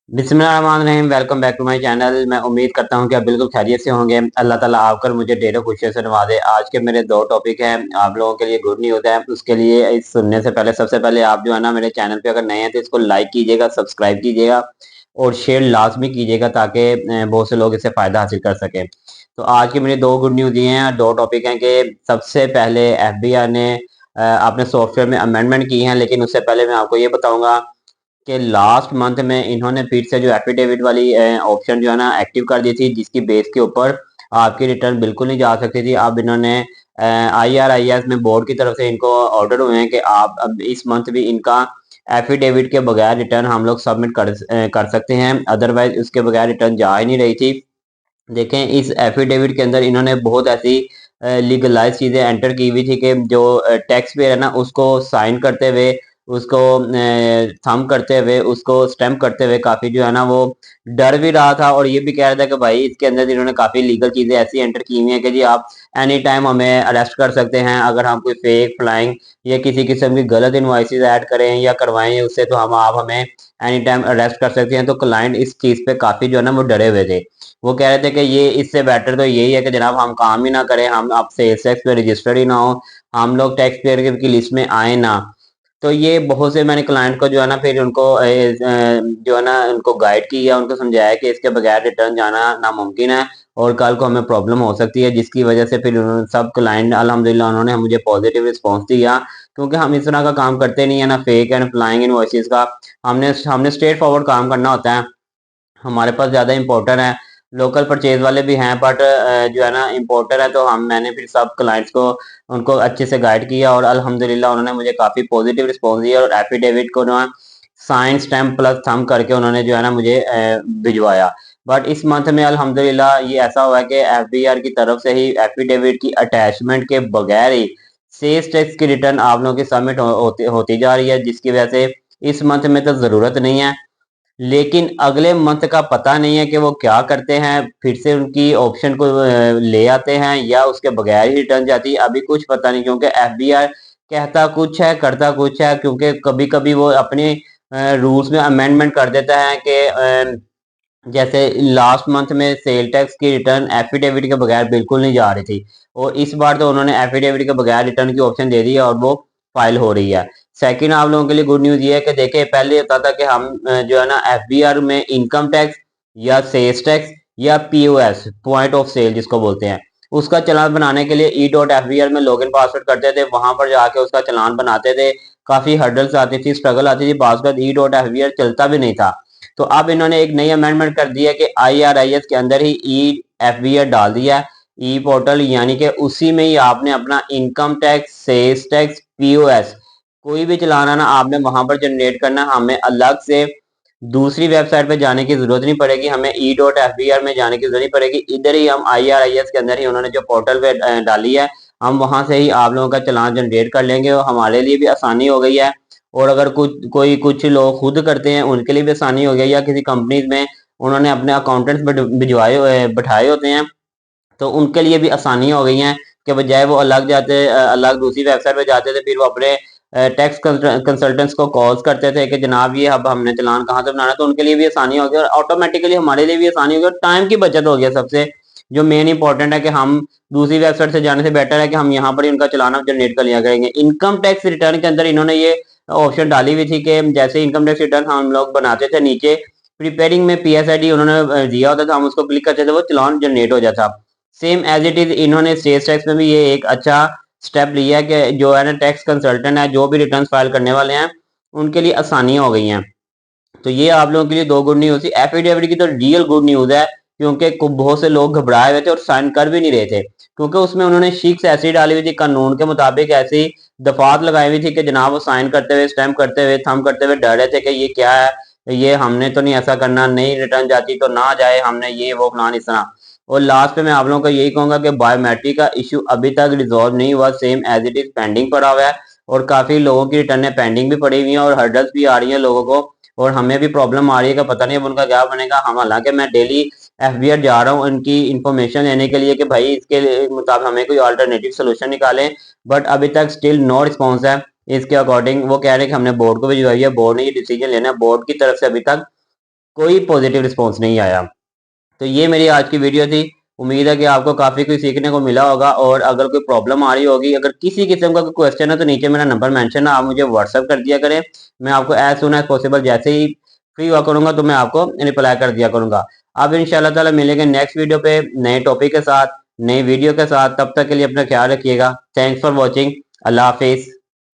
बिस्मिल्लाहिर्रहमानिर्रहीम। Welcome back to my channel. मैं उम्मीद करता हूं कि आप बिल्कुल खैरियत से होंगे। अल्लाह ताला आपकर मुझे ढेरों खुशियों से नवाजे। आज के मेरे दो टॉपिक हैं, आप लोगों के लिए गुड न्यूज़ है। उसके लिए इस सुनने से पहले सबसे पहले आप जो है ना मेरे चैनल पे अगर नए हैं तो इसको लाइक कीजिएगा, सब्सक्राइब कीजिएगा और शेयर लाजमी कीजिएगा ताकि बहुत से लोग इससे फ़ायदा हासिल कर सकें। तो आज की मेरी दो गुड न्यूज़ ये हैं, दो टॉपिक हैं कि सबसे पहले एफबीआई ने अपने सॉफ्टवेयर में अमेंडमेंट की हैं, लेकिन उससे पहले मैं आपको ये बताऊंगा कि लास्ट मंथ में इन्होंने फिर से जो एफिडेविट वाली ऑप्शन जो है ना एक्टिव कर दी थी, जिसकी बेस के ऊपर आपकी रिटर्न बिल्कुल नहीं जा सकती थी। अब इन्होंने आईआरआईएस में बोर्ड की तरफ से इनको ऑर्डर हुए हैं कि आप अब इस मंथ भी इनका एफिडेविट के बगैर रिटर्न हम लोग सबमिट कर सकते हैं, अदरवाइज उसके बगैर रिटर्न जा ही नहीं रही थी। देखें, इस एफिडेविट के अंदर इन्होंने बहुत ऐसी लीगलाइज चीजें एंटर की हुई थी कि जो टैक्स पेयर है ना उसको साइन करते हुए, उसको थंब करते हुए, उसको स्टैम्प करते हुए काफी जो है ना वो डर भी रहा था और ये भी कह रहा था कि भाई इसके अंदर इन्होंने काफी लीगल चीजें ऐसी एंटर की हुई हैं कि जी आप एनी टाइम हमें अरेस्ट कर सकते हैं अगर हम कोई फेक फ्लाइंग या किसी किस्म की गलत इनवॉइसेस ऐड करें या करवाएं उससे, तो हम आप हमें एनी टाइम अरेस्ट कर सकते हैं। तो क्लाइंट इस चीज पे काफी जो है ना वो डरे हुए थे। वो कह रहे थे कि ये इससे बेटर तो यही है कि जनाब हम काम ही ना करें, हम आप सेल्स टैक्स पे रजिस्टर्ड ही ना हो, हम लोग टैक्स पेयर की लिस्ट में आए ना। तो ये बहुत से मैंने क्लाइंट को जो है ना फिर उनको जो है ना उनको गाइड किया, उनको समझाया कि इसके बगैर रिटर्न जाना नामुमकिन है और कल को हमें प्रॉब्लम हो सकती है, जिसकी वजह से फिर उन्होंने सब क्लाइंट अल्हम्दुलिल्लाह उन्होंने मुझे पॉजिटिव रिस्पॉन्स दिया, क्योंकि हम इस तरह का काम करते नहीं है ना फेक एंड फ्लाइंग इनवॉइसेस का। हमने हमने स्ट्रेट फॉरवर्ड काम करना होता है। हमारे पास ज़्यादा इम्पोर्टर हैं, लोकल परचेज वाले भी हैं, बट जो है ना इम्पोर्टर है, तो हम मैंने फिर सब क्लाइंट्स को उनको अच्छे से गाइड किया और अल्हम्दुलिल्लाह उन्होंने मुझे काफ़ी पॉजिटिव रिस्पॉन्स दिया और एफिडेविट को ना साइन स्टैम्प प्लस थंब करके उन्होंने जो है ना मुझे भिजवाया। बट इस मंथ में अल्हम्दुलिल्लाह ये ऐसा हुआ है कि एफबीआर की तरफ से ही एफिडेविट की अटैचमेंट के बगैर ही सेल्स टैक्स की रिटर्न आप लोगों की सबमिट होती जा रही है, जिसकी वजह से इस मंथ में तो ज़रूरत नहीं है, लेकिन अगले मंथ का पता नहीं है कि वो क्या करते हैं, फिर से उनकी ऑप्शन को ले आते हैं या उसके बगैर ही रिटर्न जाती है, अभी कुछ पता नहीं, क्योंकि एफबीआई कहता कुछ है करता कुछ है, क्योंकि कभी कभी वो अपने रूल्स में अमेंडमेंट कर देता है कि जैसे लास्ट मंथ में सेल टैक्स की रिटर्न एफिडेविट के बगैर बिल्कुल नहीं जा रही थी और इस बार तो उन्होंने एफिडेविट के बगैर रिटर्न की ऑप्शन दे दी है और वो फाइल हो रही है। सेकंड, आप लोगों के लिए गुड न्यूज़ ये है कि देखिए पहले होता था कि हम जो है ना एफबीआर में इनकम टैक्स या सेल्स टैक्स या पीओएस पॉइंट ऑफ सेल जिसको बोलते हैं, उसका चालान बनाने के लिए e dot F B R में लॉगिन पासवर्ड करते थे, वहां पर जाके उसका चालान बनाते थे। काफी हर्डल्स आती थी, स्ट्रगल आती थी, बात e dot F B R चलता भी नहीं था। तो अब इन्होंने एक नई अमेंडमेंट कर दी है कि आईआरआईएस के अंदर ही ई एफबीआर डाल दिया है, ई पोर्टल, यानी कि उसी में ही आपने अपना income tax, sales tax, POS कोई भी चलाना ना आपने वहां पर जनरेट करना, हमें अलग से दूसरी वेबसाइट पे जाने की जरूरत नहीं पड़ेगी, हमें e dot F B R में जाने की जरूरत नहीं पड़ेगी, इधर ही हम आईआरआईएस के अंदर ही उन्होंने जो पोर्टल पे डाली है, हम वहां से ही आप लोगों का चालान जनरेट कर लेंगे और हमारे लिए भी आसानी हो गई है। और अगर कुछ लोग खुद करते हैं उनके लिए भी आसानी हो गई, या किसी कंपनीज में उन्होंने अपने अकाउंटेंट्स भिजवाए बैठाए होते हैं, तो उनके लिए भी आसानियां हो गई हैं कि बजाय वो अलग दूसरी वेबसाइट पे जाते थे, फिर वो अपने टैक्स कंसल्टेंट्स को कॉल्स करते थे कि जनाब ये अब हमने चालान कहाँ से बनाना है, तो उनके लिए भी आसानी हो गई और ऑटोमेटिकली हमारे लिए भी आसानी हो गई और टाइम की बचत हो गया। सबसे जो मेन इंपॉर्टेंट है कि हम दूसरी वेबसाइट से जाने से बेटर है कि हम यहाँ पर ही उनका चालान जनरेट कर लिया करेंगे। इनकम टैक्स रिटर्न के अंदर इन्होंने ये ऑप्शन डाली हुई थी कि जैसे इनकम टैक्स रिटर्न हम लोग बनाते थे, नीचे प्रिपेयरिंग में पीएसआईडी उन्होंने दिया होता था, हम उसको क्लिक करते थे, वो चालान जनरेट हो जाता। सेम एज इट इज इन्होंने सेल्स टैक्स में भी ये एक अच्छा स्टेप लिया है कि जो है ना टैक्स कंसल्टेंट है, जो भी रिटर्न फाइल करने वाले हैं, उनके लिए आसानियां हो गई हैं। तो ये आप लोगों के लिए दो गुड न्यूज थी। एफिडेविट की तो रियल गुड न्यूज है, क्योंकि बहुत से लोग घबराए हुए थे और साइन कर भी नहीं रहे थे, क्योंकि उसमें उन्होंने शीक्स ऐसी डाली हुई थी, कानून के मुताबिक ऐसी दफात लगाई हुई थी कि जनाब वो साइन करते हुए, स्टैम्प करते हुए, थंब करते हुए डर रहे थे कि ये क्या है, ये हमने तो नहीं ऐसा करना, नहीं रिटर्न जाती तो ना जाए, हमने ये वो फलान इस तरह। और लास्ट पे मैं आप लोगों को यही कहूंगा कि बायोमेट्रिक का इशू अभी तक रिजॉल्व नहीं हुआ, same as it is pending पड़ा हुआ है और काफी लोगों की रिटर्न पेंडिंग भी पड़ी हुई है और हर्डल्स भी आ रही है लोगों को और हमें भी प्रॉब्लम आ रही है कि पता नहीं अब उनका क्या बनेगा। हम हालांकि मैं डेली एफबीआर जा रहा हूँ इनकी इंफॉर्मेशन लेने के लिए कि भाई इसके मुताबिक हमें कोई अल्टरनेटिव सोल्यूशन निकालें, बट अभी तक स्टिल नो रिस्पॉन्स है। इसके अकॉर्डिंग वो कह रहे हैं कि हमने बोर्ड को भिजवाई है, बोर्ड ने ये डिसीजन लेना है, बोर्ड की तरफ से अभी तक कोई पॉजिटिव रिस्पॉन्स नहीं आया। तो ये मेरी आज की वीडियो थी। उम्मीद है कि आपको काफ़ी कुछ सीखने को मिला होगा, और अगर कोई प्रॉब्लम आ रही होगी, अगर किसी किस्म का कोई क्वेश्चन है, तो नीचे मेरा नंबर मेंशन है, आप मुझे व्हाट्सअप कर दिया करें। मैं आपको एज सुन एज पॉसिबल जैसे ही फ्री हुआ करूँगा तो मैं आपको रिप्लाई कर दिया करूँगा। अब इंशाल्लाह ताला मिलेंगे नेक्स्ट वीडियो पे नए टॉपिक के साथ, नई वीडियो के साथ। तब तक के लिए अपना ख्याल रखिएगा। Thanks for watching. अल्लाह हाफिज़।